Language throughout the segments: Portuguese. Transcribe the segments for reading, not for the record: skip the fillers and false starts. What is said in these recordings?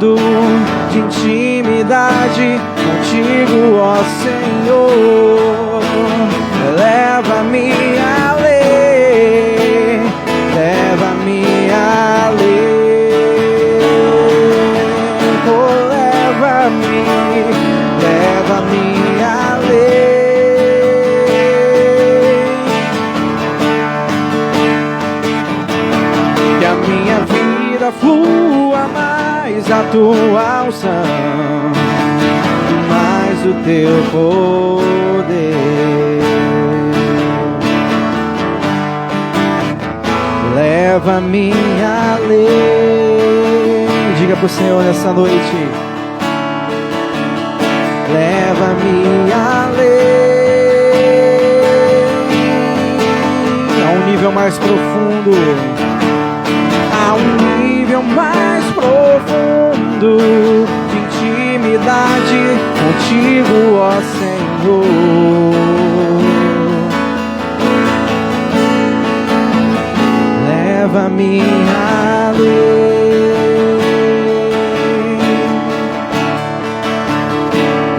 profundo de intimidade contigo, ó Senhor. Leva-me além, leva-me além, oh, leva-me além. Que a minha vida flua mais a tua unção, mais o teu poder. Leva-me além. Diga pro Senhor nessa noite: leva-me além, a um nível mais profundo, a um nível mais profundo de intimidade contigo, ó Senhor. Leva-me além,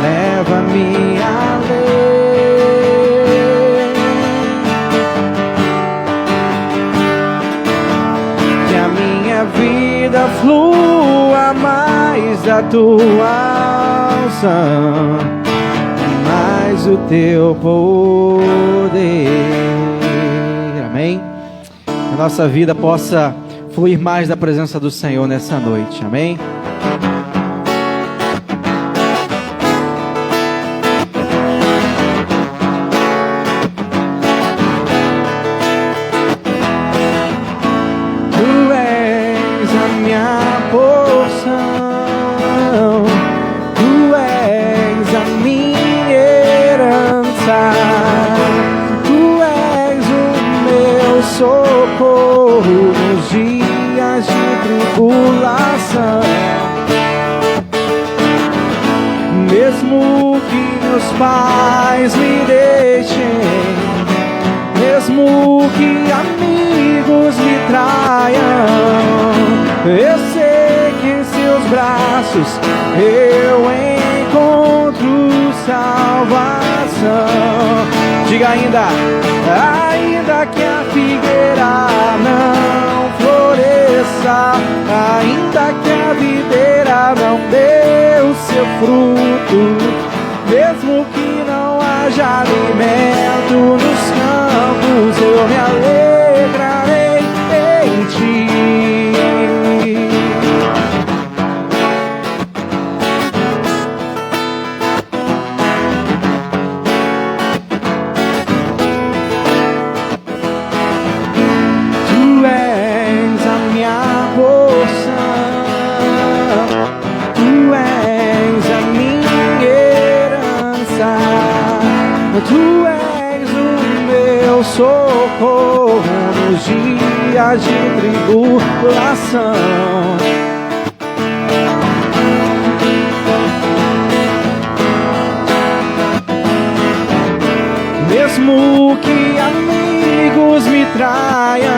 leva-me além. Que a minha vida flua mais da tua unção, mais o teu poder. Amém? Que a nossa vida possa fluir mais da presença do Senhor nessa noite. Amém? Tu és a minha porção, tu és a minha herança, tu és o meu socorro nos dias de tribulação. Mesmo que meus pais me deixem, mesmo que amigos me traiam, eu sei que em seus braços eu encontro salvação. Diga ainda que a figueira não floresça, ainda que a videira não dê o seu fruto, mesmo que não haja alimento nos campos, eu me alegrarei em ti. Tu és a minha porção, tu és a minha herança, tu és o meu socorro nos dias de tribulação. Mesmo que amigos me traiam,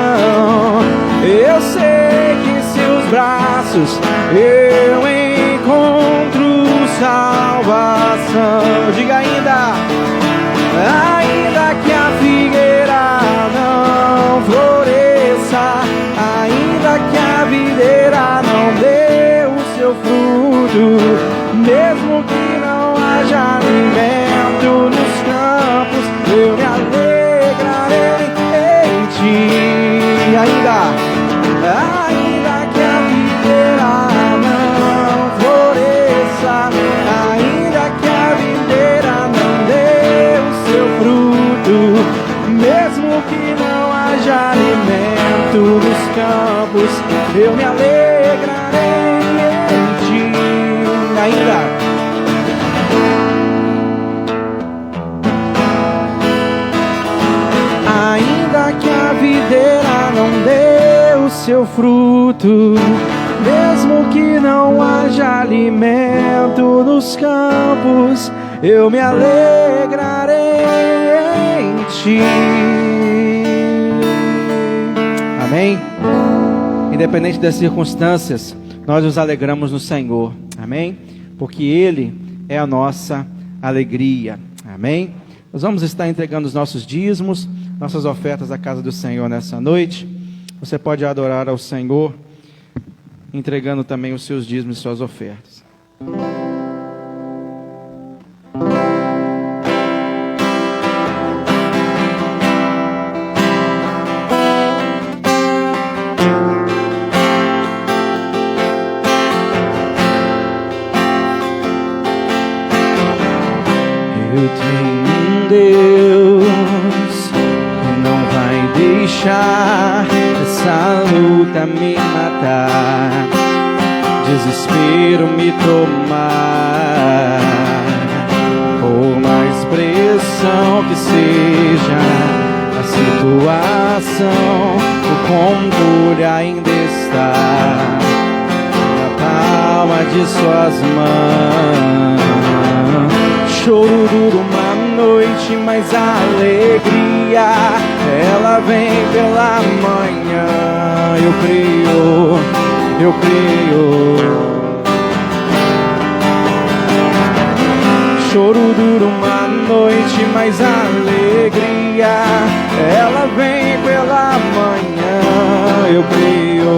eu sei que em seus braços eu encontro salvação. Diga ainda que a figueira não floresça, ainda que a videira não dê o seu fruto, mesmo que não haja alimento nos campos, eu me alegrarei em ti. Ainda que a videira não floresça, ainda que a videira não dê o seu fruto, mesmo que não haja alimento nos campos, eu me alegrarei em ti. Ainda que a videira não dê o seu fruto, mesmo que não haja alimento nos campos, eu me alegrarei em ti. Amém? independente das circunstâncias, nós nos alegramos no Senhor, amém? Porque Ele é a nossa alegria, amém? Nós vamos estar entregando os nossos dízimos, nossas ofertas à casa do Senhor nessa noite. Você pode adorar ao Senhor, entregando também os seus dízimos e suas ofertas. Eu tenho um Deus que não vai deixar essa luta me matar, desespero me tomar. Por mais pressão que seja a situação, o controle ainda está na palma de suas mãos. Choro dura uma noite, mas a alegria ela vem pela manhã. Eu creio, eu creio. Choro dura uma noite, mas a alegria ela vem pela manhã. Eu creio,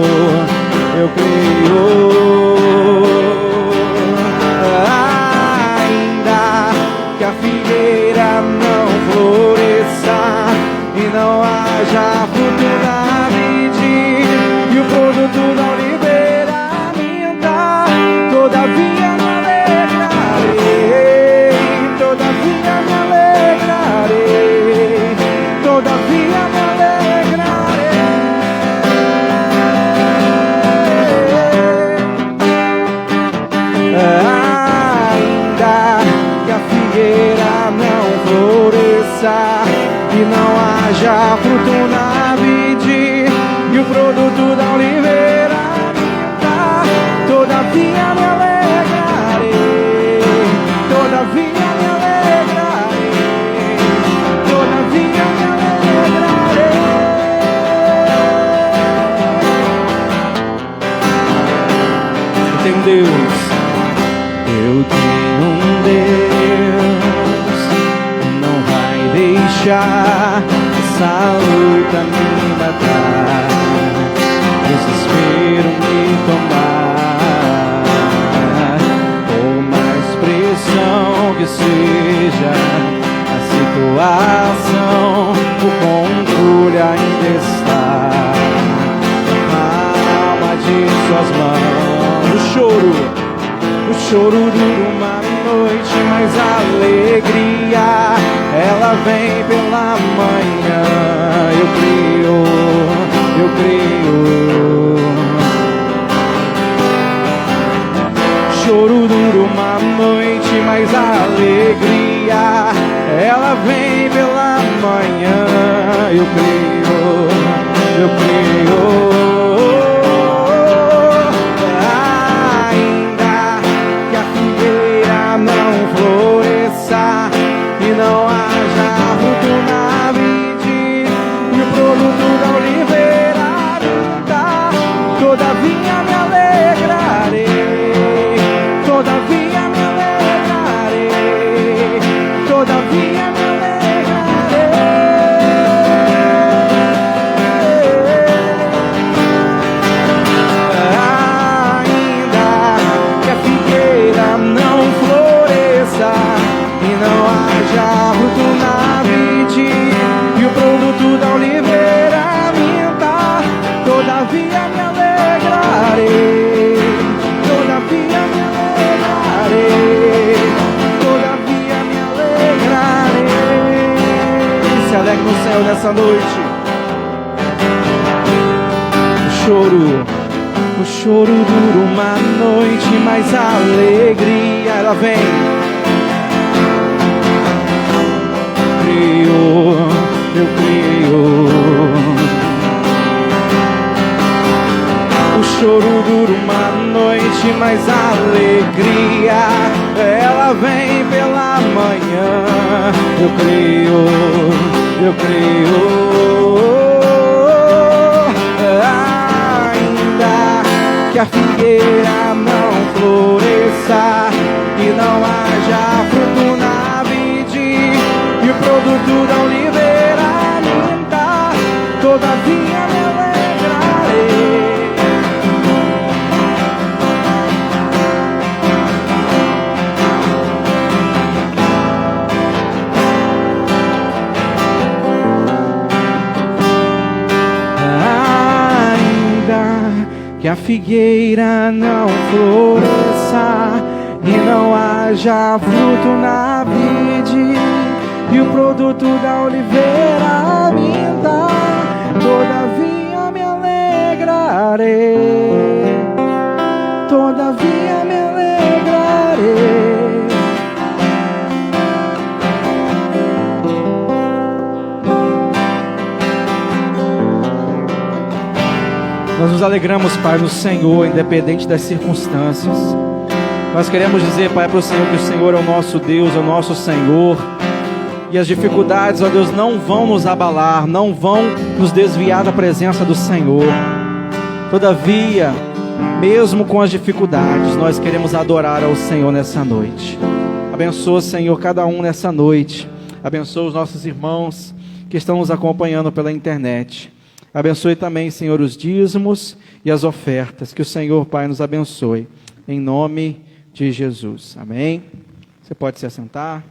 eu creio. Que a figueira não floresça e não haja fruto na vide, e o produto não libera minta, todavia me alegrarei, todavia me alegrarei, todavia me alegrarei. Ainda que a figueira não floresça e não haja fruto na vide, e o produto da oliveira minta, todavia me alegrarei, todavia me alegrarei, todavia me alegrarei. Eu tenho Deus, eu tenho um Deus que não vai deixar essa luta me matar, desespero me tomar. Por mais pressão que seja a situação, o controle ainda está na palma de suas mãos. O choro dura uma noite, mas a alegria ela vem pela manhã. Eu creio, eu creio. Choro dura uma noite, mas a alegria ela vem pela manhã. Eu creio, eu creio. E não haja fruto na vide, e o produto da oliveira minta, todavia me alegrarei, todavia me alegrarei, todavia me alegrarei. Ainda que a figueira não floresça e não haja fruto na vide, e o produto da oliveira minta, todavia me alegrarei, todavia me alegrarei, todavia me alegrarei. Se alegre no céu nessa noite. O choro dura uma noite, mas a alegria ela vem. Eu creio. O choro dura uma noite, mas a alegria ela vem pela manhã. Eu creio, eu creio. Ainda que a figueira não floresça e não haja fruto na vide e o produto da oliveira minta, todavia me alegrarei. Que a figueira não floresça e não haja fruto na vide e o produto da oliveira minta, todavia me alegrarei, todavia me alegrarei. Nós nos alegramos, Pai, no Senhor, independente das circunstâncias. Nós queremos dizer, Pai, para o Senhor que o Senhor é o nosso Deus, é o nosso Senhor. E as dificuldades, ó Deus, não vão nos abalar, não vão nos desviar da presença do Senhor. Todavia, mesmo com as dificuldades, nós queremos adorar ao Senhor nessa noite. Abençoa, Senhor, cada um nessa noite. Abençoa os nossos irmãos que estão nos acompanhando pela internet. Abençoe também, Senhor, os dízimos e as ofertas. Que o Senhor, Pai, nos abençoe. Em nome de Jesus. Amém. Você pode se assentar.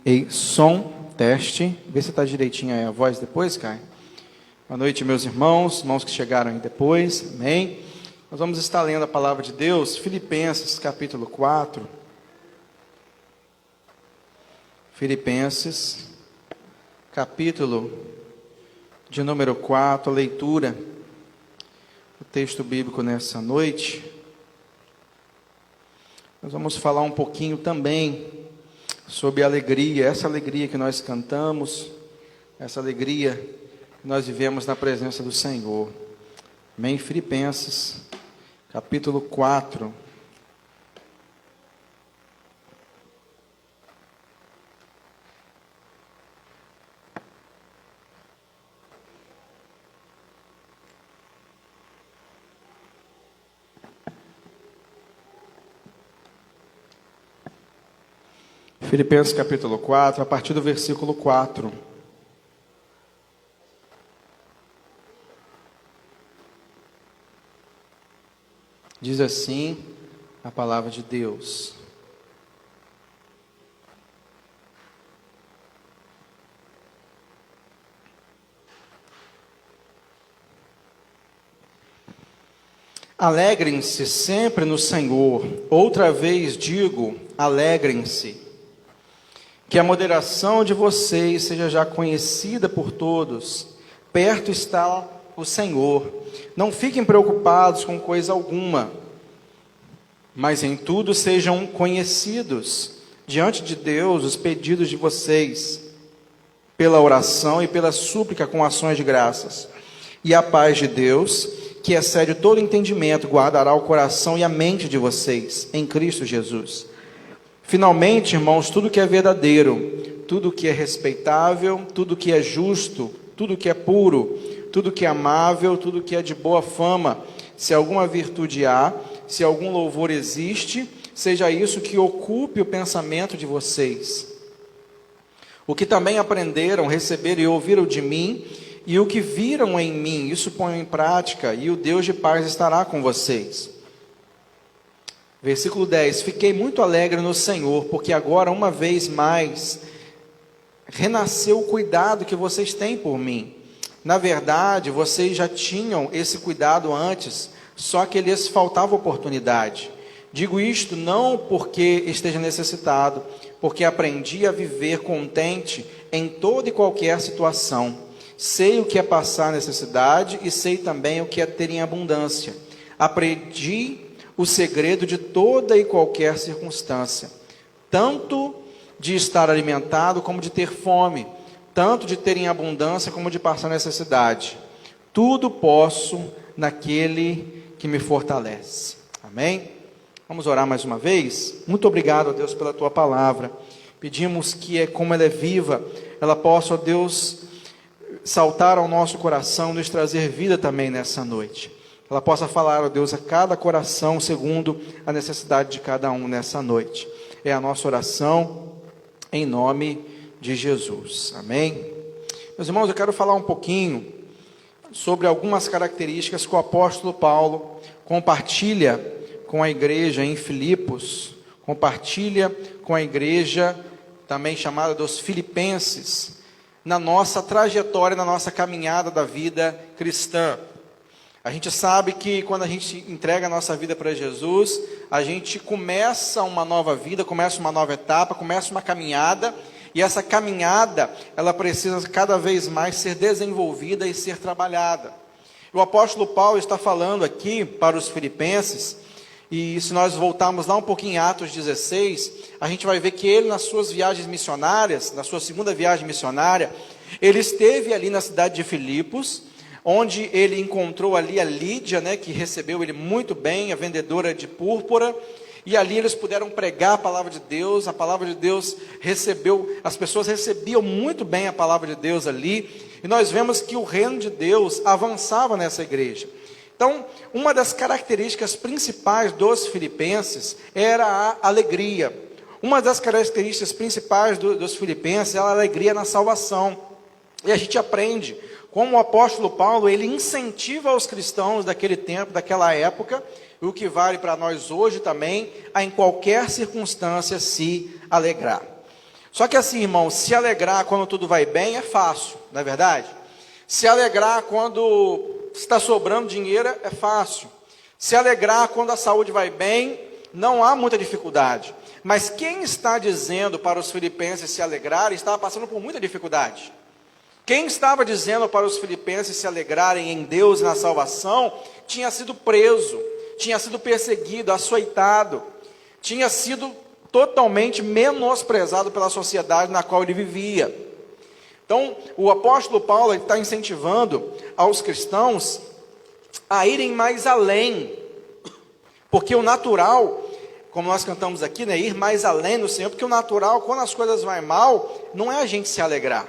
Ei, som, teste. Vê se está direitinho aí a voz depois, Caio. Boa noite, meus irmãos que chegaram aí depois. Amém. Nós vamos estar lendo a palavra de Deus, Filipenses, capítulo 4. Filipenses, capítulo de número 4, a leitura do texto bíblico nessa noite. Nós vamos falar um pouquinho também sobre a alegria, essa alegria que nós cantamos, essa alegria que nós vivemos na presença do Senhor. Amém? Filipenses, capítulo 4. Filipenses capítulo 4, a partir do versículo 4. Diz assim a palavra de Deus: Alegrem-se sempre no Senhor. Outra vez digo, alegrem-se. Que a moderação de vocês seja já conhecida por todos. Perto está o Senhor. Não fiquem preocupados com coisa alguma, mas em tudo sejam conhecidos diante de Deus os pedidos de vocês, pela oração e pela súplica com ações de graças. E a paz de Deus, que excede todo entendimento, guardará o coração e a mente de vocês, em Cristo Jesus. Finalmente, irmãos, tudo que é verdadeiro, tudo que é respeitável, tudo que é justo, tudo que é puro, tudo que é amável, tudo que é de boa fama, se alguma virtude há, se algum louvor existe, seja isso que ocupe o pensamento de vocês. O que também aprenderam, receberam e ouviram de mim, e o que viram em mim, isso ponham em prática, e o Deus de paz estará com vocês. Versículo 10: Fiquei muito alegre no Senhor, porque agora uma vez mais renasceu o cuidado que vocês têm por mim. Na verdade, vocês já tinham esse cuidado antes, só que lhes faltava oportunidade. Digo isto não porque esteja necessitado, porque aprendi a viver contente em toda e qualquer situação. Sei o que é passar necessidade e sei também o que é ter em abundância. Aprendi o segredo de toda e qualquer circunstância, tanto de estar alimentado como de ter fome, tanto de ter em abundância como de passar necessidade. Tudo posso naquele que me fortalece. Amém? Vamos orar mais uma vez? Muito obrigado, ó Deus, pela Tua palavra. Pedimos que, como ela é viva, ela possa, ó Deus, saltar ao nosso coração, nos trazer vida também nessa noite. Ela possa falar, ó Deus, a cada coração, segundo a necessidade de cada um nessa noite. É a nossa oração, em nome de Jesus. Amém? Meus irmãos, eu quero falar um pouquinho sobre algumas características que o apóstolo Paulo compartilha com a igreja em Filipos, compartilha com a igreja também chamada dos Filipenses, na nossa trajetória, na nossa caminhada da vida cristã. A gente sabe que quando a gente entrega a nossa vida para Jesus, a gente começa uma nova vida, começa uma nova etapa, começa uma caminhada, e essa caminhada, ela precisa cada vez mais ser desenvolvida e ser trabalhada. O apóstolo Paulo está falando aqui para os filipenses, e se nós voltarmos lá um pouquinho em Atos 16, a gente vai ver que ele, nas suas viagens missionárias, na sua segunda viagem missionária, ele esteve ali na cidade de Filipos, onde ele encontrou ali a Lídia, que recebeu ele muito bem, a vendedora de púrpura, e ali eles puderam pregar a palavra de Deus as pessoas recebiam muito bem a palavra de Deus ali, e nós vemos que o reino de Deus avançava nessa igreja. Então, uma das características principais dos filipenses era a alegria. Uma das características principais dos filipenses era a alegria na salvação. E a gente aprende como o apóstolo Paulo, ele incentiva os cristãos daquele tempo, daquela época, e o que vale para nós hoje também, a em qualquer circunstância se alegrar. Só que assim, irmãos, se alegrar quando tudo vai bem é fácil, não é verdade? Se alegrar quando está sobrando dinheiro é fácil. Se alegrar quando a saúde vai bem, não há muita dificuldade. Mas quem está dizendo para os filipenses se alegrarem, estava passando por muita dificuldade. Quem estava dizendo para os filipenses se alegrarem em Deus e na salvação, tinha sido preso, tinha sido perseguido, açoitado, tinha sido totalmente menosprezado pela sociedade na qual ele vivia. Então, o apóstolo Paulo está incentivando aos cristãos a irem mais além, porque o natural, como nós cantamos aqui, ir mais além do Senhor, porque o natural, quando as coisas vão mal, não é a gente se alegrar,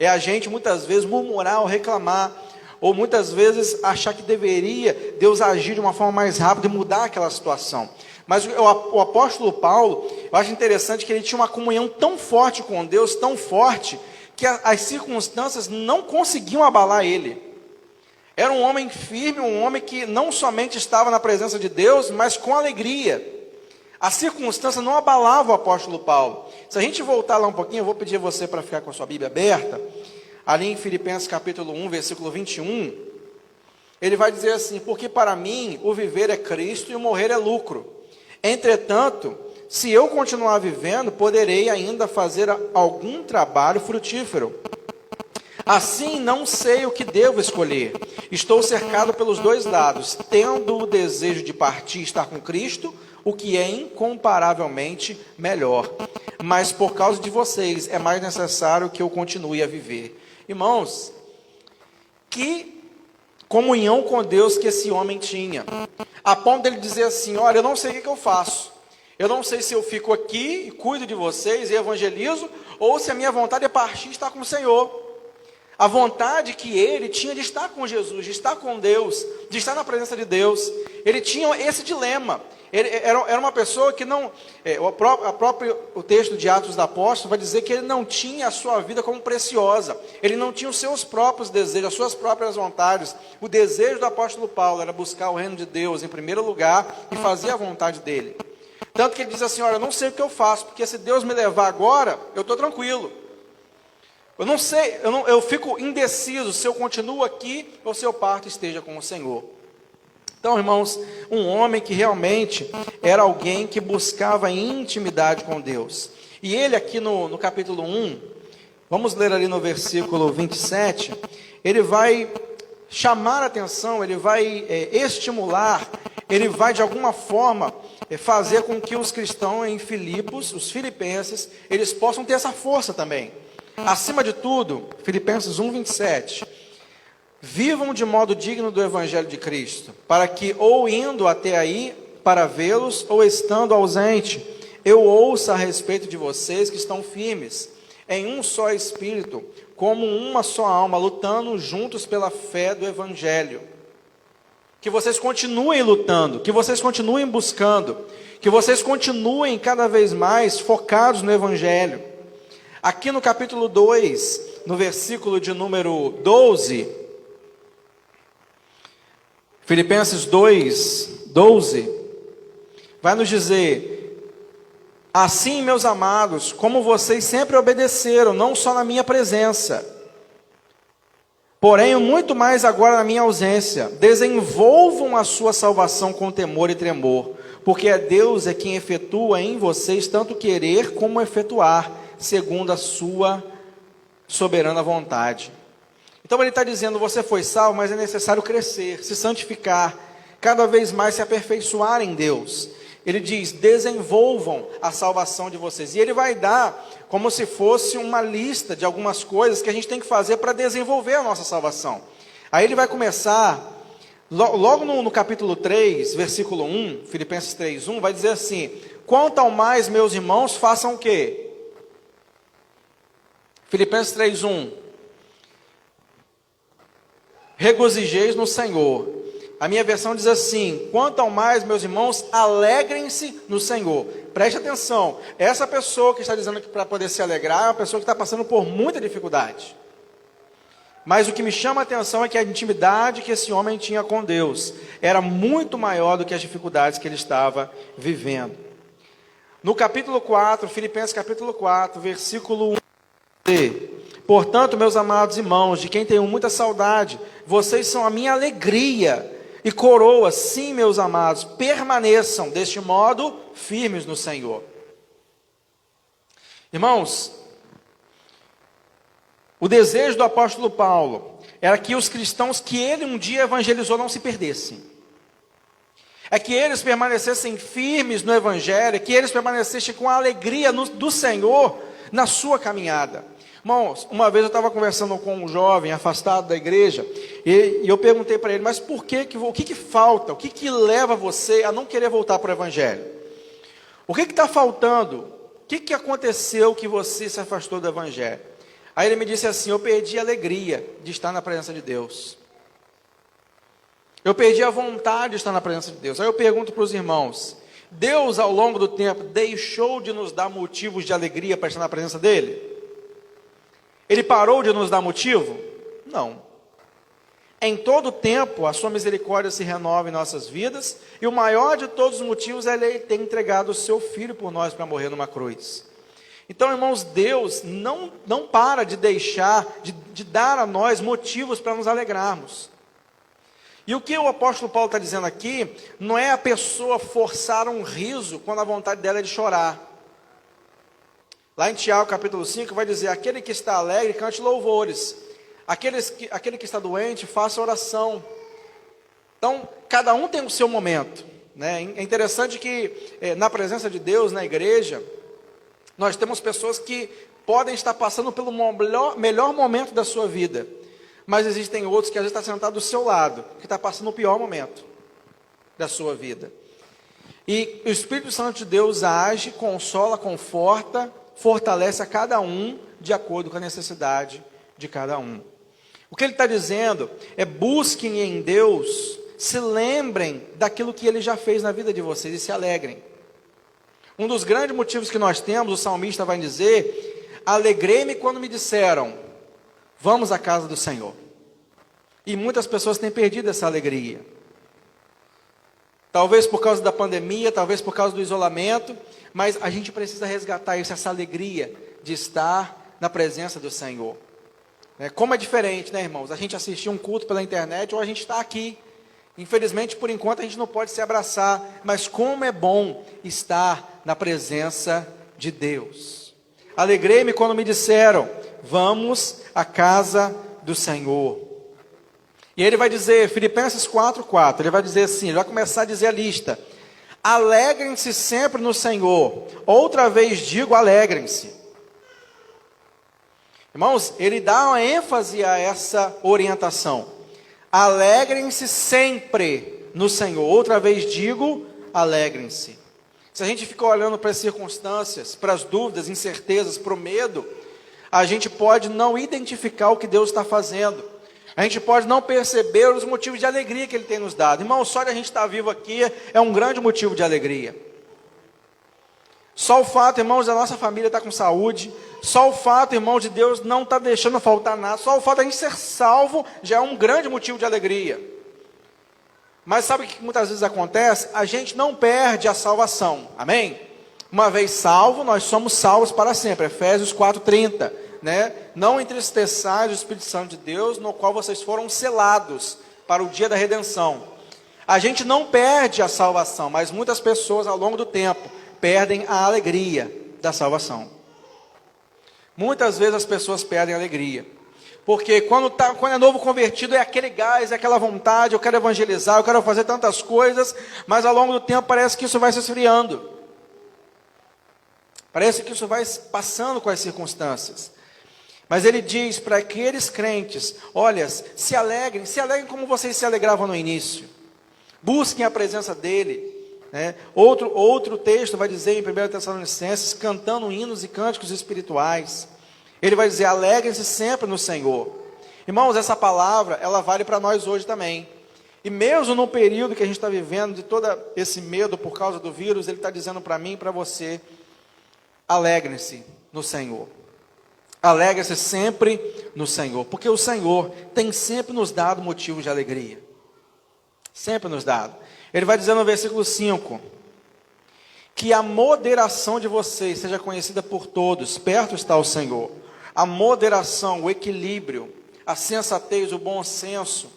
é a gente muitas vezes murmurar ou reclamar, ou muitas vezes achar que deveria Deus agir de uma forma mais rápida e mudar aquela situação. Mas o apóstolo Paulo, eu acho interessante que ele tinha uma comunhão tão forte com Deus, tão forte, que as circunstâncias não conseguiam abalar ele. Era um homem firme, um homem que não somente estava na presença de Deus, mas com alegria. A circunstância não abalava o apóstolo Paulo. Se a gente voltar lá um pouquinho, eu vou pedir a você para ficar com a sua Bíblia aberta, ali em Filipenses capítulo 1, versículo 21, ele vai dizer assim: porque para mim o viver é Cristo e o morrer é lucro. Entretanto, se eu continuar vivendo, poderei ainda fazer algum trabalho frutífero. Assim, não sei o que devo escolher. Estou cercado pelos dois lados, tendo o desejo de partir e estar com Cristo, o que é incomparavelmente melhor. Mas por causa de vocês, é mais necessário que eu continue a viver. Irmãos, que comunhão com Deus que esse homem tinha, a ponto dele dizer assim: olha, eu não sei o que eu faço, eu não sei se eu fico aqui e cuido de vocês e evangelizo, ou se a minha vontade é partir e estar com o Senhor. A vontade que ele tinha de estar com Jesus, de estar com Deus, de estar na presença de Deus, ele tinha esse dilema. Ele era uma pessoa que não, o texto de Atos dos Apóstolos vai dizer que ele não tinha a sua vida como preciosa, ele não tinha os seus próprios desejos, as suas próprias vontades. O desejo do apóstolo Paulo era buscar o reino de Deus em primeiro lugar e fazer a vontade dele. Tanto que ele diz assim: olha, eu não sei o que eu faço, porque se Deus me levar agora, eu estou tranquilo. Eu não sei, eu fico indeciso se eu continuo aqui ou se eu parto e esteja com o Senhor. Então, irmãos, um homem que realmente era alguém que buscava intimidade com Deus. E ele aqui no capítulo 1, vamos ler ali no versículo 27, ele vai chamar a atenção, ele vai estimular, ele vai de alguma forma fazer com que os cristãos em Filipos, os filipenses, eles possam ter essa força também. Acima de tudo, Filipenses 1:27, vivam de modo digno do Evangelho de Cristo, para que, ou indo até aí para vê-los, ou estando ausente, eu ouça a respeito de vocês que estão firmes, em um só Espírito, como uma só alma, lutando juntos pela fé do Evangelho. Que vocês continuem lutando, que vocês continuem buscando, que vocês continuem cada vez mais focados no Evangelho. Aqui no capítulo 2, no versículo de número 12, Filipenses 2:12, vai nos dizer: assim, meus amados, como vocês sempre obedeceram, não só na minha presença, porém muito mais agora na minha ausência, desenvolvam a sua salvação com temor e tremor, porque Deus é quem efetua em vocês tanto querer como efetuar, segundo a sua soberana vontade. Então ele está dizendo, você foi salvo, mas é necessário crescer, se santificar, cada vez mais se aperfeiçoar em Deus. Ele diz, desenvolvam a salvação de vocês. E ele vai dar como se fosse uma lista de algumas coisas que a gente tem que fazer para desenvolver a nossa salvação. Aí ele vai começar, logo no capítulo 3, versículo 1, Filipenses 3:1, vai dizer assim, quanto ao mais, meus irmãos, façam o quê? Filipenses 3:1, regozijeis no Senhor. A minha versão diz assim, quanto ao mais, meus irmãos, alegrem-se no Senhor. Preste atenção, essa pessoa que está dizendo que para poder se alegrar, é uma pessoa que está passando por muita dificuldade. Mas o que me chama a atenção é que a intimidade que esse homem tinha com Deus era muito maior do que as dificuldades que ele estava vivendo. No capítulo 4, Filipenses capítulo 4, versículo 1, portanto, meus amados irmãos, de quem tenho muita saudade, vocês são a minha alegria e coroa. Sim, meus amados, permaneçam deste modo firmes no Senhor. Irmãos, o desejo do apóstolo Paulo era que os cristãos que ele um dia evangelizou não se perdessem. É que eles permanecessem firmes no evangelho, que eles permanecessem com a alegria do Senhor na sua caminhada. Irmãos, uma vez eu estava conversando com um jovem afastado da igreja, e eu perguntei para ele, mas o que falta? O que leva você a não querer voltar para o evangelho? O que está faltando? O que aconteceu que você se afastou do evangelho? Aí ele me disse assim, eu perdi a alegria de estar na presença de Deus. Eu perdi a vontade de estar na presença de Deus. Aí eu pergunto para os irmãos, Deus ao longo do tempo deixou de nos dar motivos de alegria para estar na presença dele? Ele parou de nos dar motivo? Não. Em todo tempo, a sua misericórdia se renova em nossas vidas, e o maior de todos os motivos é ele ter entregado o seu Filho por nós para morrer numa cruz. Então, irmãos, Deus não para de deixar, de dar a nós motivos para nos alegrarmos. E o que o apóstolo Paulo está dizendo aqui, não é a pessoa forçar um riso quando a vontade dela é de chorar. Lá em Tiago capítulo 5 vai dizer, aquele que está alegre cante louvores, aquele que está doente faça oração. Então, cada um tem o seu momento, né? É interessante que na presença de Deus, na igreja, nós temos pessoas que podem estar passando pelo melhor momento da sua vida, mas existem outros que às vezes estão sentados do seu lado, que está passando o pior momento da sua vida. E o Espírito Santo de Deus age, consola, conforta, fortalece a cada um de acordo com a necessidade de cada um. O que ele está dizendo é busquem em Deus, se lembrem daquilo que ele já fez na vida de vocês e se alegrem. Um dos grandes motivos que nós temos, o salmista vai dizer, alegrei-me quando me disseram, vamos à casa do Senhor. E muitas pessoas têm perdido essa alegria. Talvez por causa da pandemia, talvez por causa do isolamento, mas a gente precisa resgatar isso, essa alegria de estar na presença do Senhor. Como é diferente, né, irmãos? A gente assistir um culto pela internet ou a gente está aqui. Infelizmente, por enquanto, a gente não pode se abraçar, mas como é bom estar na presença de Deus. Alegrei-me quando me disseram, vamos à casa do Senhor. E ele vai dizer, Filipenses 4:4, ele vai dizer assim, ele vai começar a dizer a lista. alegrem-se sempre no Senhor. Outra vez digo, alegrem-se. Irmãos, ele dá uma ênfase a essa orientação. Alegrem-se sempre no Senhor. Outra vez digo, alegrem-se. Se a gente fica olhando para as circunstâncias, para as dúvidas, incertezas, para o medo, a gente pode não identificar o que Deus está fazendo. A gente pode não perceber os motivos de alegria que Ele tem nos dado. Irmão, só de a gente estar vivo aqui é um grande motivo de alegria. Só o fato, irmãos, da nossa família estar com saúde, só o fato, irmãos, de Deus não estar deixando faltar nada, só o fato de a gente ser salvo já é um grande motivo de alegria. Mas sabe o que muitas vezes acontece? A gente não perde a salvação, amém? Uma vez salvo, nós somos salvos para sempre, Efésios 4:30, né? Não entristeçais o Espírito Santo de Deus, no qual vocês foram selados para o dia da redenção. A gente não perde a salvação, mas muitas pessoas ao longo do tempo perdem a alegria da salvação. Muitas vezes as pessoas perdem a alegria, porque quando é novo convertido é aquele gás, é aquela vontade, eu quero evangelizar, eu quero fazer tantas coisas, mas ao longo do tempo parece que isso vai se esfriando, parece que isso vai passando com as circunstâncias. Mas ele diz para aqueles crentes, olha, se alegrem como vocês se alegravam no início, busquem a presença dele. Outro texto vai dizer em 1 Tessalonicenses, cantando hinos e cânticos espirituais. Ele vai dizer, alegrem-se sempre no Senhor. Irmãos, essa palavra, ela vale para nós hoje também. E mesmo no período que a gente está vivendo, de todo esse medo por causa do vírus, ele está dizendo para mim e para você, alegrem-se no Senhor. Alegre-se sempre no Senhor, porque o Senhor tem sempre nos dado motivos de alegria. Sempre nos dado. Ele vai dizer no versículo 5, que a moderação de vocês seja conhecida por todos, perto está o Senhor. A moderação, o equilíbrio, a sensatez, o bom senso,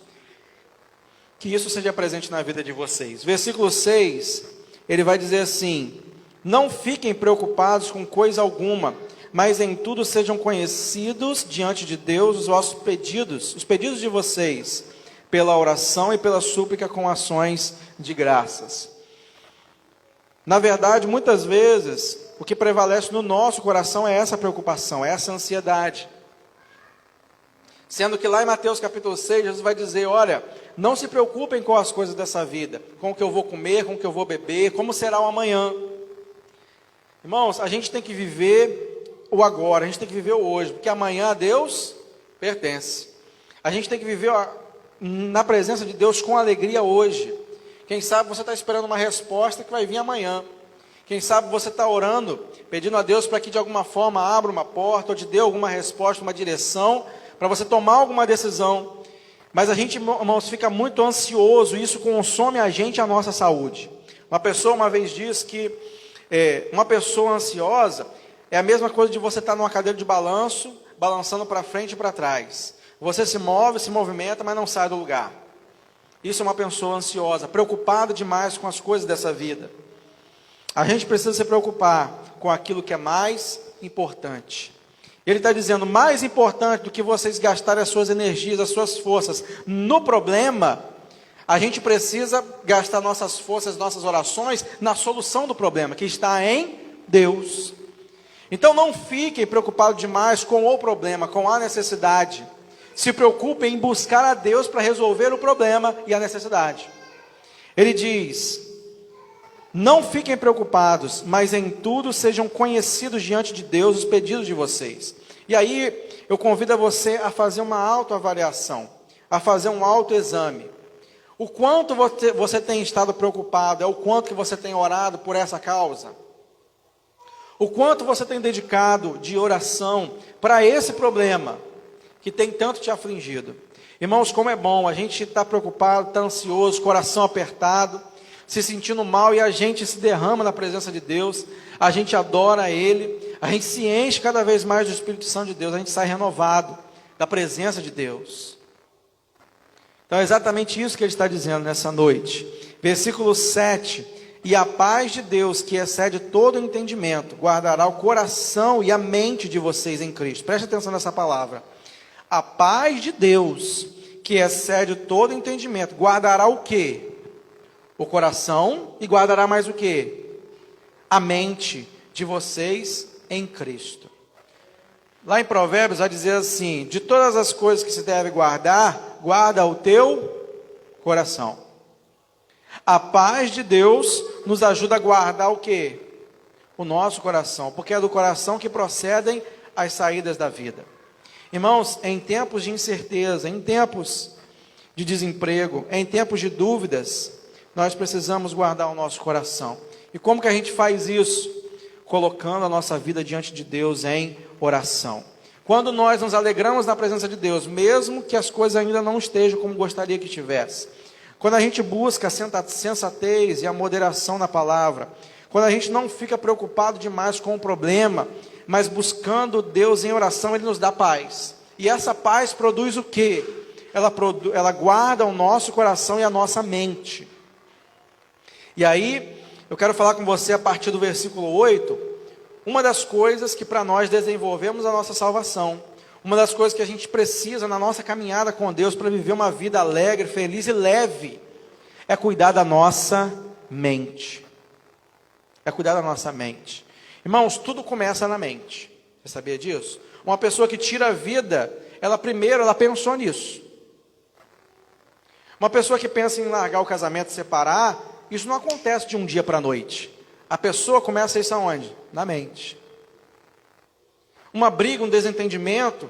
que isso seja presente na vida de vocês. Versículo 6, ele vai dizer assim, não fiquem preocupados com coisa alguma, mas em tudo sejam conhecidos diante de Deus os vossos pedidos, os pedidos de vocês, pela oração e pela súplica com ações de graças. Na verdade, muitas vezes, o que prevalece no nosso coração é essa preocupação, é essa ansiedade. Sendo que lá em Mateus capítulo 6, Jesus vai dizer, olha, não se preocupem com as coisas dessa vida, com o que eu vou comer, com o que eu vou beber, como será o amanhã. Irmãos, a gente tem que viver o agora, a gente tem que viver o hoje, porque amanhã a Deus pertence. A gente tem que viver na presença de Deus com alegria hoje. Quem sabe você está esperando uma resposta que vai vir amanhã. Quem sabe você está orando, pedindo a Deus para que de alguma forma abra uma porta, ou te dê alguma resposta, uma direção, para você tomar alguma decisão. Mas a gente, irmãos, fica muito ansioso, e isso consome a gente e a nossa saúde. Uma pessoa uma vez disse que uma pessoa ansiosa é a mesma coisa de você estar numa cadeira de balanço, balançando para frente e para trás. Você se move, se movimenta, mas não sai do lugar. Isso é uma pessoa ansiosa, preocupada demais com as coisas dessa vida. A gente precisa se preocupar com aquilo que é mais importante. Ele está dizendo, mais importante do que vocês gastarem as suas energias, as suas forças no problema, a gente precisa gastar nossas forças, nossas orações na solução do problema, que está em Deus. Então não fiquem preocupados demais com o problema, com a necessidade. Se preocupem em buscar a Deus para resolver o problema e a necessidade. Ele diz, não fiquem preocupados, mas em tudo sejam conhecidos diante de Deus os pedidos de vocês. E aí eu convido a você a fazer uma autoavaliação, a fazer um autoexame. O quanto você tem estado preocupado, é o quanto que você tem orado por essa causa. O quanto você tem dedicado de oração para esse problema que tem tanto te afligido. Irmãos, como é bom, a gente está preocupado, está ansioso, coração apertado, se sentindo mal, e a gente se derrama na presença de Deus, a gente adora Ele, a gente se enche cada vez mais do Espírito Santo de Deus, a gente sai renovado da presença de Deus. Então é exatamente isso que ele está dizendo nessa noite. Versículo 7, e a paz de Deus, que excede todo entendimento, guardará o coração e a mente de vocês em Cristo. Preste atenção nessa palavra. A paz de Deus, que excede todo entendimento, guardará o quê? o coração e guardará mais o quê? A mente de vocês em Cristo. Lá em Provérbios vai dizer assim: de todas as coisas que se deve guardar, guarda o teu coração. A paz de Deus nos ajuda a guardar o quê? O nosso coração, porque é do coração que procedem as saídas da vida. Irmãos, em tempos de incerteza, em tempos de desemprego, em tempos de dúvidas, nós precisamos guardar o nosso coração. E como que a gente faz isso? Colocando a nossa vida diante de Deus em oração. Quando nós nos alegramos na presença de Deus, mesmo que as coisas ainda não estejam como gostaria que estivesse. Quando a gente busca a sensatez e a moderação na palavra, quando a gente não fica preocupado demais com o problema, mas buscando Deus em oração, Ele nos dá paz. E essa paz produz o quê? Ela guarda o nosso coração e a nossa mente. E aí, eu quero falar com você a partir do versículo 8, uma das coisas que para nós desenvolvemos a nossa salvação, uma das coisas que a gente precisa na nossa caminhada com Deus para viver uma vida alegre, feliz e leve, é cuidar da nossa mente. É cuidar da nossa mente. Irmãos, tudo começa na mente. Você sabia disso? Uma pessoa que tira a vida, ela pensou nisso. Uma pessoa que pensa em largar o casamento, separar, isso não acontece de um dia para a noite. A pessoa começa isso aonde? Na mente. Uma briga, um desentendimento,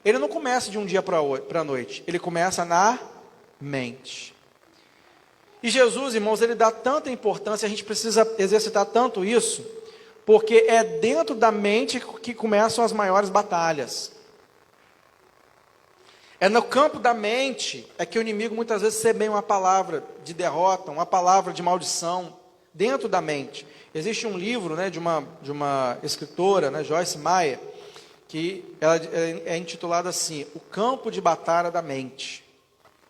ele não começa de um dia para a noite. Ele começa na mente. E Jesus, irmãos, ele dá tanta importância, a gente precisa exercitar tanto isso, porque é dentro da mente que começam as maiores batalhas. É no campo da mente é que o inimigo muitas vezes semeia uma palavra de derrota, uma palavra de maldição, dentro da mente. Existe um livro, né, de uma escritora, né, Joyce Meyer, que ela é intitulada assim, O Campo de Batalha da Mente.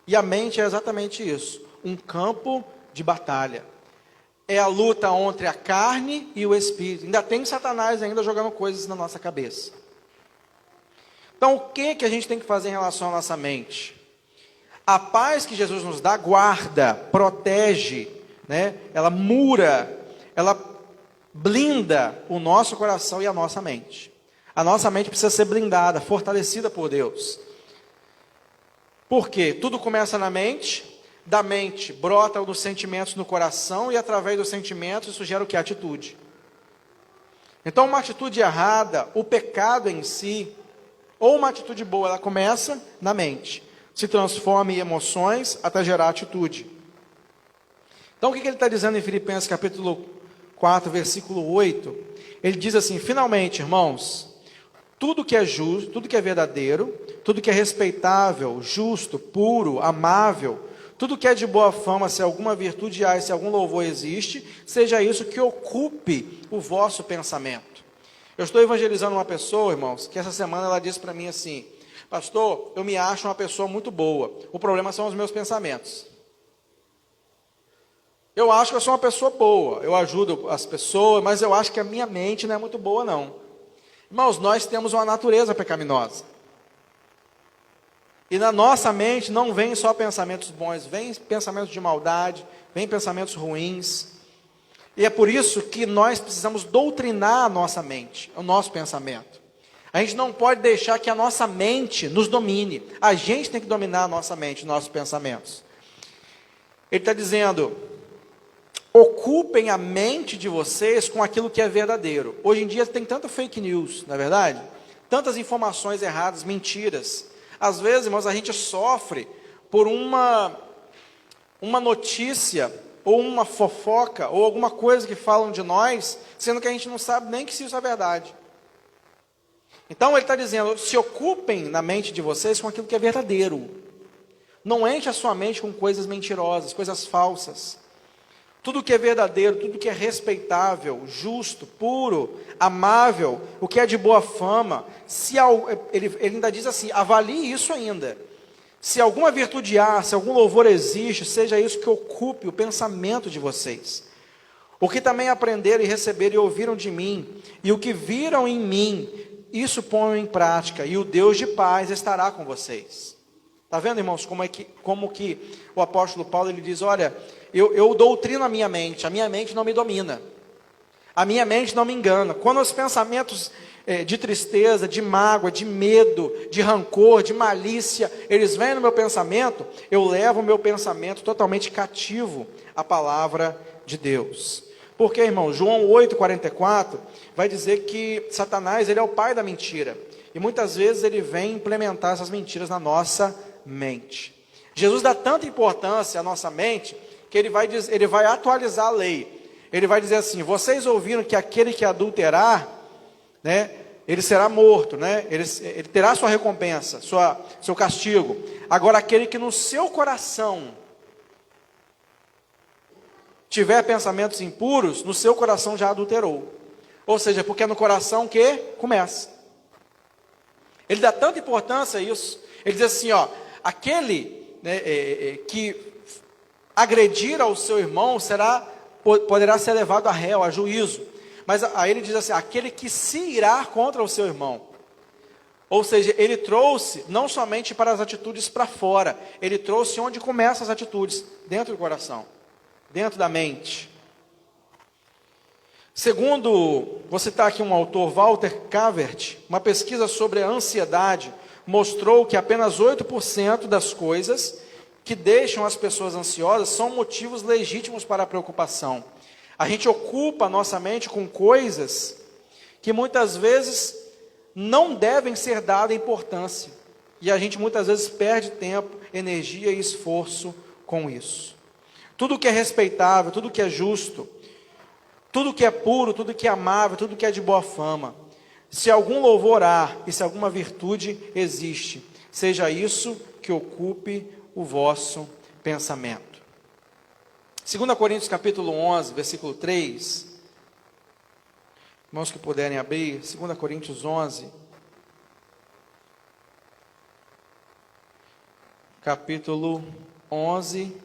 E a mente é exatamente isso, um campo de batalha. É a luta entre a carne e o espírito. Ainda tem Satanás ainda jogando coisas na nossa cabeça. Então, o que a gente tem que fazer em relação à nossa mente? A paz que Jesus nos dá, guarda, protege, né? Ela mura, ela blinda o nosso coração e a nossa mente. A nossa mente precisa ser blindada, fortalecida por Deus. Por quê? Tudo começa na mente. Da mente brota os sentimentos no coração e através dos sentimentos isso gera o que? Atitude. Então uma atitude errada, o pecado em si, ou uma atitude boa, ela começa na mente, se transforma em emoções até gerar atitude. Então o que ele está dizendo em Filipenses capítulo 4, versículo 8? Ele diz assim: finalmente, irmãos, tudo que é justo, tudo que é verdadeiro, tudo que é respeitável, justo, puro, amável, tudo que é de boa fama, se alguma virtude há, se algum louvor existe, seja isso que ocupe o vosso pensamento. Eu estou evangelizando uma pessoa, irmãos, que essa semana ela disse para mim assim: pastor, eu me acho uma pessoa muito boa, o problema são os meus pensamentos. Eu acho que eu sou uma pessoa boa, eu ajudo as pessoas, mas eu acho que a minha mente não é muito boa não. Irmãos, nós temos uma natureza pecaminosa. E na nossa mente não vem só pensamentos bons, vem pensamentos de maldade, vem pensamentos ruins. E é por isso que nós precisamos doutrinar a nossa mente, o nosso pensamento. A gente não pode deixar que a nossa mente nos domine. A gente tem que dominar a nossa mente, nossos pensamentos. Ele está dizendo: ocupem a mente de vocês com aquilo que é verdadeiro. Hoje em dia tem tanta fake news, não é verdade? Tantas informações erradas, mentiras. Às vezes, irmãos, a gente sofre por uma notícia, ou uma fofoca, ou alguma coisa que falam de nós, sendo que a gente não sabe nem que se isso é verdade. Então ele está dizendo: se ocupem na mente de vocês com aquilo que é verdadeiro. Não enche a sua mente com coisas mentirosas, coisas falsas. Tudo que é verdadeiro, tudo que é respeitável, justo, puro, amável, o que é de boa fama, ele ainda diz assim, avalie isso ainda. Se alguma virtude há, se algum louvor existe, seja isso que ocupe o pensamento de vocês. O que também aprenderam e receberam e ouviram de mim, e o que viram em mim, isso ponham em prática, e o Deus de paz estará com vocês. Está vendo, irmãos, como que o apóstolo Paulo ele diz, olha, eu doutrino a minha mente não me domina, a minha mente não me engana. Quando os pensamentos de tristeza, de mágoa, de medo, de rancor, de malícia, eles vêm no meu pensamento, eu levo o meu pensamento totalmente cativo à palavra de Deus. Porque, irmão, João 8,44 vai dizer que Satanás ele é o pai da mentira. E muitas vezes ele vem implementar essas mentiras na nossa mente. Jesus dá tanta importância à nossa mente, que ele vai atualizar a lei. Ele vai dizer assim, vocês ouviram que aquele que adulterar, né, ele será morto, né, ele terá sua recompensa, seu castigo. Agora aquele que no seu coração tiver pensamentos impuros, no seu coração já adulterou. Ou seja, porque é no coração que começa. Ele dá tanta importância a isso. Ele diz assim, ó, aquele, né, que agredir ao seu irmão poderá ser levado a réu, a juízo. Mas aí ele diz assim, aquele que se irá contra o seu irmão. Ou seja, ele trouxe não somente para as atitudes para fora, ele trouxe onde começam as atitudes, dentro do coração, dentro da mente. Segundo, vou citar aqui um autor, Walter Cavert, uma pesquisa sobre a ansiedade mostrou que apenas 8% das coisas que deixam as pessoas ansiosas são motivos legítimos para a preocupação. A gente ocupa a nossa mente com coisas que muitas vezes não devem ser dadas importância. E a gente muitas vezes perde tempo, energia e esforço com isso. Tudo que é respeitável, tudo que é justo, tudo que é puro, tudo que é amável, tudo que é de boa fama. Se algum louvor há e se alguma virtude existe, seja isso que ocupe o vosso pensamento. 2 Coríntios capítulo 11, versículo 3. Irmãos que puderem abrir, 2 Coríntios 11. Capítulo 11,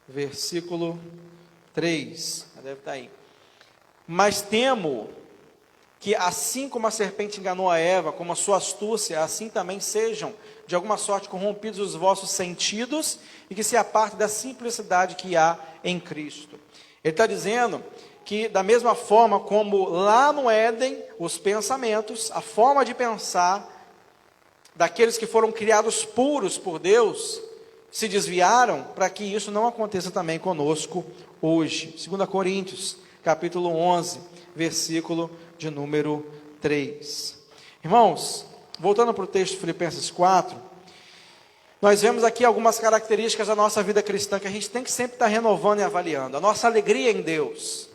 versículo 3. Deve estar aí. Mas temo que assim como a serpente enganou a Eva, como a sua astúcia, assim também sejam, de alguma sorte, corrompidos os vossos sentidos, e que se apartem da simplicidade que há em Cristo. Ele está dizendo que da mesma forma como lá no Éden, os pensamentos, a forma de pensar, daqueles que foram criados puros por Deus, se desviaram, para que isso não aconteça também conosco hoje. 2 Coríntios, capítulo 11, versículo de número 3. Irmãos, voltando para o texto de Filipenses 4, nós vemos aqui algumas características da nossa vida cristã que a gente tem que sempre estar renovando e avaliando. A nossa alegria em Deus.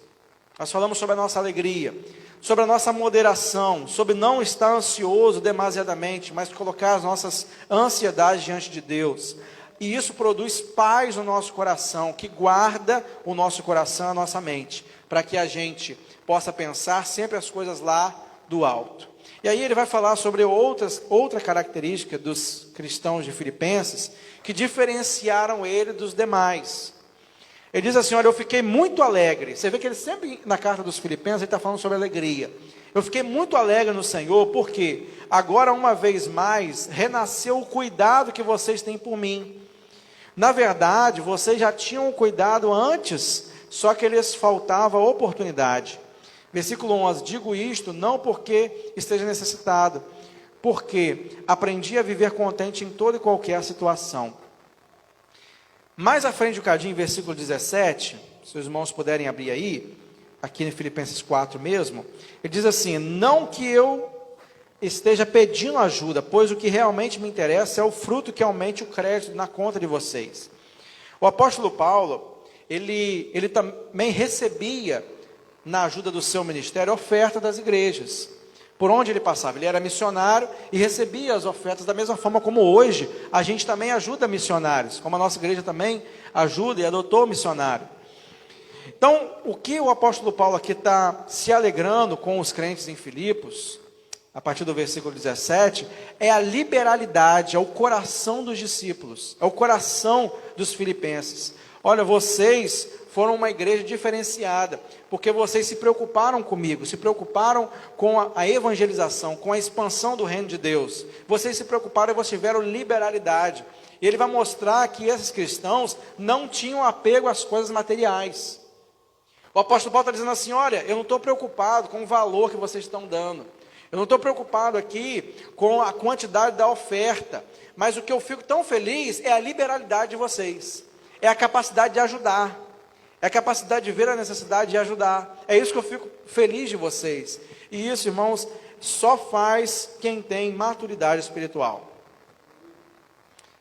Nós falamos sobre a nossa alegria, sobre a nossa moderação, sobre não estar ansioso demasiadamente, mas colocar as nossas ansiedades diante de Deus. E isso produz paz no nosso coração, que guarda o nosso coração, a nossa mente, para que a gente possa pensar sempre as coisas lá do alto. E aí ele vai falar sobre outra característica dos cristãos de Filipenses, que diferenciaram ele dos demais. Ele diz assim, olha, eu fiquei muito alegre. Você vê que ele sempre, na carta dos Filipenses, ele está falando sobre alegria. Eu fiquei muito alegre no Senhor, porque agora, uma vez mais, renasceu o cuidado que vocês têm por mim. Na verdade, vocês já tinham cuidado antes, só que lhes faltava oportunidade. Versículo 11, digo isto não porque esteja necessitado, porque aprendi a viver contente em toda e qualquer situação. Mais à frente do cadinho, versículo 17, se os irmãos puderem abrir aí, aqui em Filipenses 4 mesmo, ele diz assim, não que eu esteja pedindo ajuda, pois o que realmente me interessa é o fruto que aumente o crédito na conta de vocês. O apóstolo Paulo, ele também recebia, na ajuda do seu ministério, oferta das igrejas. Por onde ele passava, ele era missionário e recebia as ofertas da mesma forma como hoje, a gente também ajuda missionários, como a nossa igreja também ajuda e adotou missionário. Então, o que o apóstolo Paulo aqui está se alegrando com os crentes em Filipos, a partir do versículo 17, é a liberalidade, é o coração dos discípulos, é o coração dos filipenses. Olha, vocês foram uma igreja diferenciada, porque vocês se preocuparam comigo, se preocuparam com a evangelização, com a expansão do reino de Deus. Vocês se preocuparam e vocês tiveram liberalidade. E ele vai mostrar que esses cristãos não tinham apego às coisas materiais. O apóstolo Paulo está dizendo assim, olha, eu não estou preocupado com o valor que vocês estão dando. Eu não estou preocupado aqui com a quantidade da oferta. Mas o que eu fico tão feliz é a liberalidade de vocês. É a capacidade de ajudar. É a capacidade de ver a necessidade de ajudar. É isso que eu fico feliz de vocês. E isso, irmãos, só faz quem tem maturidade espiritual.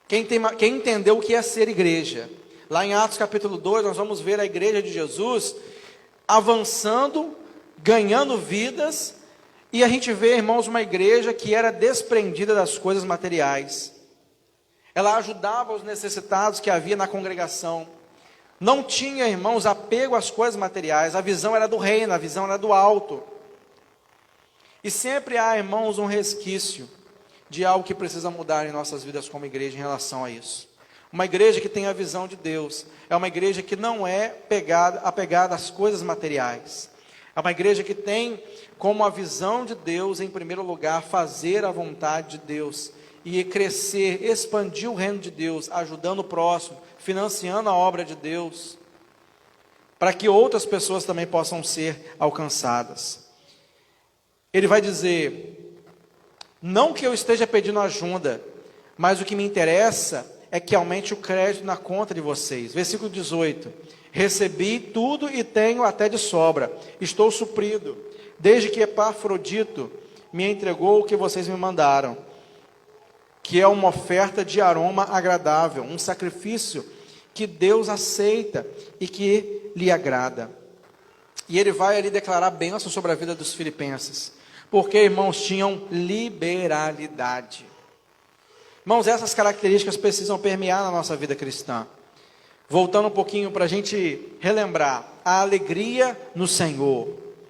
Quem entendeu o que é ser igreja. Lá em Atos capítulo 2, nós vamos ver a igreja de Jesus avançando, ganhando vidas, e a gente vê, irmãos, uma igreja que era desprendida das coisas materiais. Ela ajudava os necessitados que havia na congregação. Não tinha, irmãos, apego às coisas materiais. A visão era do reino, a visão era do alto. E sempre há, irmãos, um resquício de algo que precisa mudar em nossas vidas como igreja em relação a isso. Uma igreja que tem a visão de Deus, é uma igreja que não é apegada às coisas materiais. É uma igreja que tem como a visão de Deus, em primeiro lugar, fazer a vontade de Deus e crescer, expandir o reino de Deus, ajudando o próximo, financiando a obra de Deus, para que outras pessoas também possam ser alcançadas. Ele vai dizer, não que eu esteja pedindo ajuda, mas o que me interessa é que aumente o crédito na conta de vocês. Versículo 18, recebi tudo e tenho até de sobra, estou suprido, desde que Epafrodito me entregou o que vocês me mandaram, que é uma oferta de aroma agradável, um sacrifício que Deus aceita e que lhe agrada. E ele vai ali declarar bênção sobre a vida dos filipenses, porque, irmãos, tinham liberalidade. Irmãos, essas características precisam permear na nossa vida cristã. Voltando um pouquinho para a gente relembrar, a alegria no Senhor.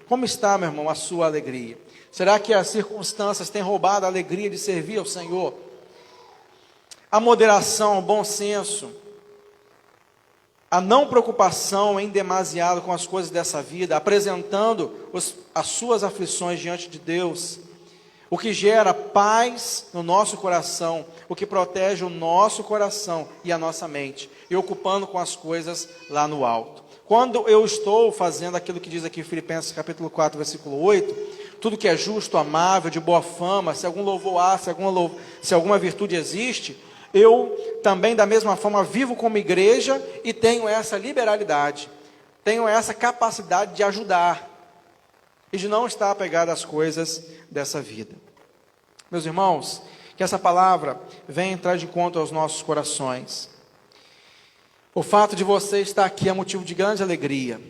Como está, meu irmão, a sua alegria? Será que as circunstâncias têm roubado a alegria de servir ao Senhor? A moderação, o bom senso, a não preocupação em demasiado com as coisas dessa vida, apresentando as suas aflições diante de Deus, o que gera paz no nosso coração, o que protege o nosso coração e a nossa mente, e ocupando com as coisas lá no alto. Quando eu estou fazendo aquilo que diz aqui em Filipenses capítulo 4, versículo 8, tudo que é justo, amável, de boa fama, se algum louvor há, se alguma virtude existe, eu também da mesma forma vivo como igreja e tenho essa liberalidade, tenho essa capacidade de ajudar e de não estar apegado às coisas dessa vida. Meus irmãos, que essa palavra venha entrar de encontro aos nossos corações. O fato de você estar aqui é motivo de grande alegria,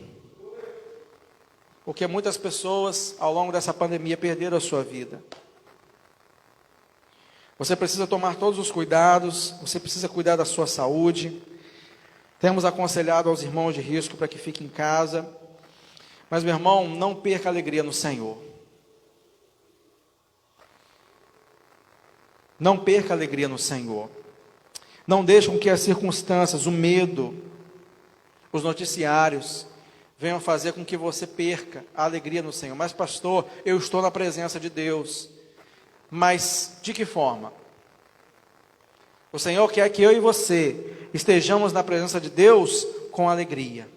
porque muitas pessoas ao longo dessa pandemia perderam a sua vida. Você precisa tomar todos os cuidados, você precisa cuidar da sua saúde. Temos aconselhado aos irmãos de risco para que fiquem em casa. Mas, meu irmão, não perca a alegria no Senhor. Não perca a alegria no Senhor. Não deixe com que as circunstâncias, o medo, os noticiários, venham fazer com que você perca a alegria no Senhor. Mas, pastor, eu estou na presença de Deus. Mas, de que forma? O Senhor quer que eu e você estejamos na presença de Deus com alegria.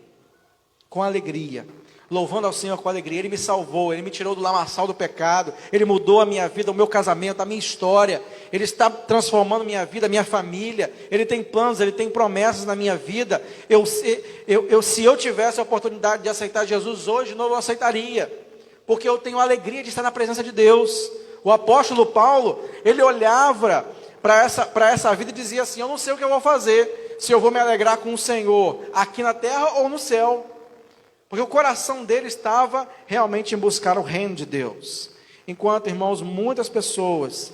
Com alegria. Louvando ao Senhor com alegria. Ele me salvou, Ele me tirou do lamaçal do pecado, Ele mudou a minha vida, o meu casamento, a minha história, Ele está transformando minha vida, minha família, Ele tem planos, Ele tem promessas na minha vida. Se eu tivesse a oportunidade de aceitar Jesus hoje, de novo eu aceitaria, porque eu tenho a alegria de estar na presença de Deus. O apóstolo Paulo, ele olhava para essa vida e dizia assim, eu não sei o que eu vou fazer, se eu vou me alegrar com o Senhor, aqui na terra ou no céu. Porque o coração dele estava realmente em buscar o reino de Deus. Enquanto, irmãos, muitas pessoas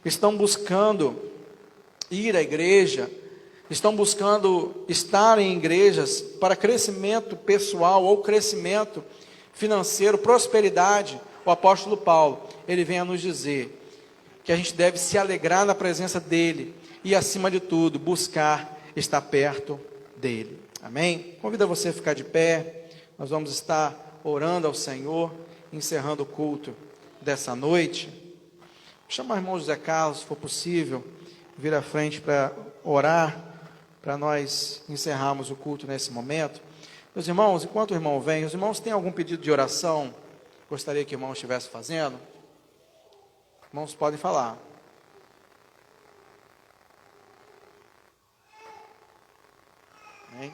estão buscando ir à igreja, estão buscando estar em igrejas para crescimento pessoal ou crescimento financeiro, prosperidade, o apóstolo Paulo, ele vem a nos dizer que a gente deve se alegrar na presença dele e, acima de tudo, buscar estar perto dele. Amém? Convido você a ficar de pé. Nós vamos estar orando ao Senhor, encerrando o culto dessa noite. Chama o irmão José Carlos, se for possível, vir à frente para orar, para nós encerrarmos o culto nesse momento. Meus irmãos, enquanto o irmão vem, os irmãos têm algum pedido de oração? Gostaria que o irmão estivesse fazendo? Irmãos, podem falar. Amém?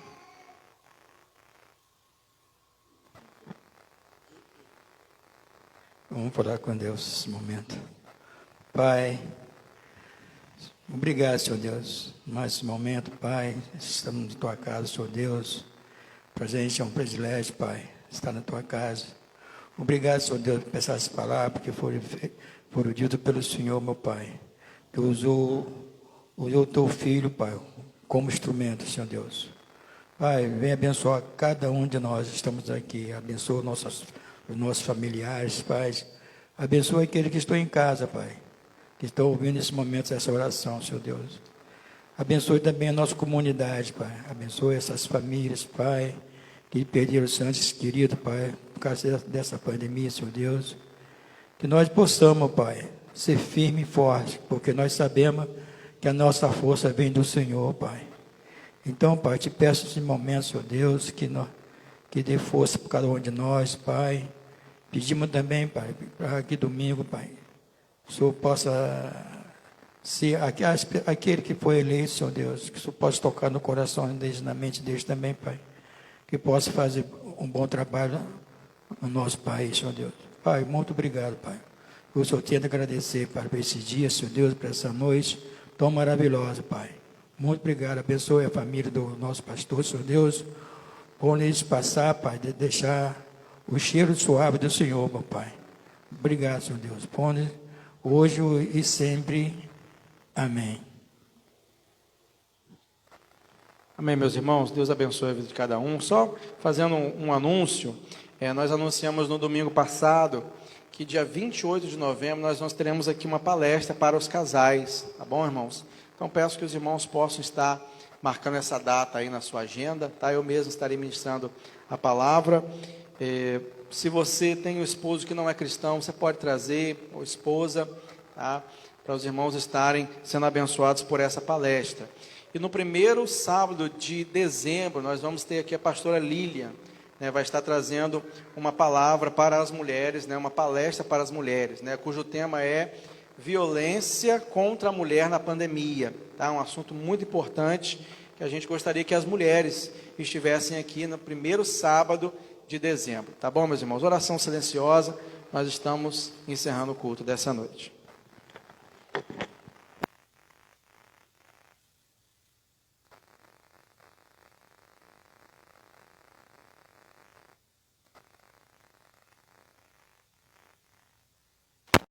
Vamos falar com Deus nesse momento. Pai, obrigado, Senhor Deus, mais esse momento, Pai. Estamos na Tua casa, Senhor Deus. Para a gente é um privilégio, Pai, estar na Tua casa. Obrigado, Senhor Deus, por pensar essas palavras, porque foram ditas pelo Senhor, meu Pai, que usou o Teu Filho, Pai, como instrumento, Senhor Deus. Pai, vem abençoar cada um de nós, estamos aqui. Abençoa os nossos familiares, Pai. Abençoa aqueles que estão em casa, Pai, que estão ouvindo nesse momento essa oração, Senhor Deus. Abençoe também a nossa comunidade, Pai. Abençoe essas famílias, Pai, que perderam seus entes queridos, Pai, por causa dessa pandemia, Senhor Deus. Que nós possamos, Pai, ser firme e forte, porque nós sabemos que a nossa força vem do Senhor, Pai. Então, Pai, te peço nesse momento, Senhor Deus, que dê força para cada um de nós, Pai. Pedimos também, Pai, para que domingo, Pai, o Senhor possa ser aquele que foi eleito, Senhor Deus, que o Senhor possa tocar no coração deles, na mente deles também, Pai, que possa fazer um bom trabalho no nosso país, Senhor Deus. Pai, muito obrigado, Pai. Eu só tenho a agradecer, Pai, por esse dia, Senhor Deus, por essa noite tão maravilhosa, Pai. Muito obrigado. Abençoe a família do nosso pastor, Senhor Deus. Por eles passar, Pai, de deixar o cheiro suave do Senhor, meu Pai. Obrigado, Senhor Deus. Põe hoje e sempre. Amém. Amém, meus irmãos. Deus abençoe a vida de cada um. Só fazendo um anúncio, nós anunciamos no domingo passado que dia 28 de novembro nós teremos aqui uma palestra para os casais, tá bom, irmãos? Então peço que os irmãos possam estar marcando essa data aí na sua agenda, tá? Eu mesmo estarei ministrando a palavra. Se você tem um esposo que não é cristão, você pode trazer, ou esposa, tá? Para os irmãos estarem sendo abençoados por essa palestra. E no primeiro sábado de dezembro, nós vamos ter aqui a pastora Lilian, né? Vai estar trazendo uma palavra para as mulheres, né? Uma palestra para as mulheres, né? Cujo tema é violência contra a mulher na pandemia, tá? Um assunto muito importante, que a gente gostaria que as mulheres estivessem aqui no primeiro sábado de dezembro, tá bom, meus irmãos? Oração silenciosa, nós estamos encerrando o culto dessa noite.